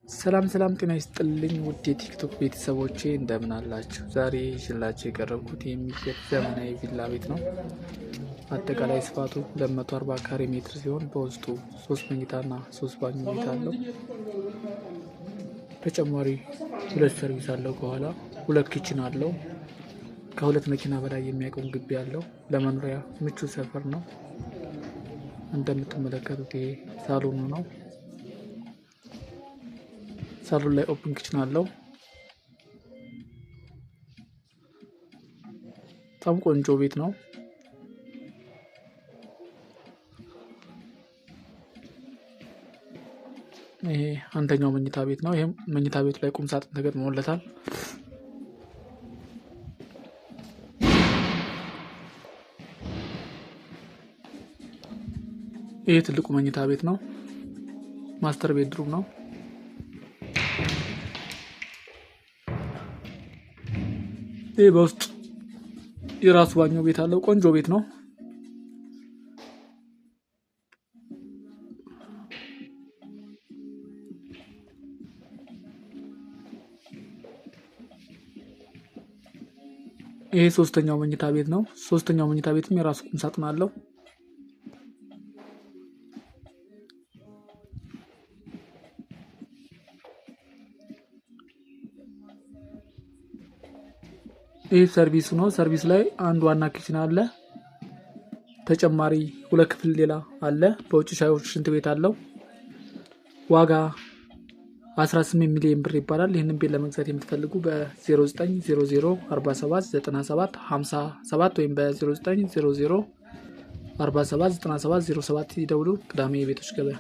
ሰላም ጤና ይስጥልኝ ውድ የቲክቶክ ቤተሰቦቼ እንደምን አላችሁ? ዛሬ ይዤላችሁ የቀረብኩት የሚሸጥ ዘመናዊ ቪላ ቤት ነው። አጠቃላይ ስፋቱ 240 ካሬ ሜትር ሲሆን በውስጡ 3 መኝታና 3 ባኞ ቤት አለው። ተጨማሪ 2 ሰርቪስ አለው። ከኋላ 2 ኪችን አለው። ከ2 መኪና በላይ የሚያቆም ግቢ አለው። ለመኖሪያ ምቹ ሰፈር ነው። እንደምትመለከቱት ይሄ ሳሎኑ ነው። ሳሎን ላይ ኦፕን ኪችን አለው። በጣም ቆንጆ ቤት ነው። ይሄ አንደኛው መኝታ ቤት ነው። ይሄም መኝታ ቤቱ ላይ ቁም ሳጥን ተገጥሞለታል። ይሄ ትልቁ መኝታ ቤት ነው። ማስተር ቤድሩም ነው። ይህ በውስጥ የራሱ ባኞ ቤት አለው። ቆንጆ ቤት ነው። ይሄ ሶስተኛው መኝታ ቤት ነው። ሶስተኛው መኝታ ቤትም የራሱ ቁም ሳጥን አለው። ይህ ሰርቪሱ ነው። ሰርቪስ ላይ አንድ ዋና ኪችን አለ። ተጨማሪ 2 ክፍል ሌላ አለ። በውጭ ሻዮች ሽንት ቤት አለው። ዋጋ 18 ሚሊዮን ብር ይባላል። ይህንን ቤት ለመግዛት የምትፈልጉ በ0900479757 ወይም በ0900479707 ይደውሉ። ቅዳሜ የቤቶች ገበያ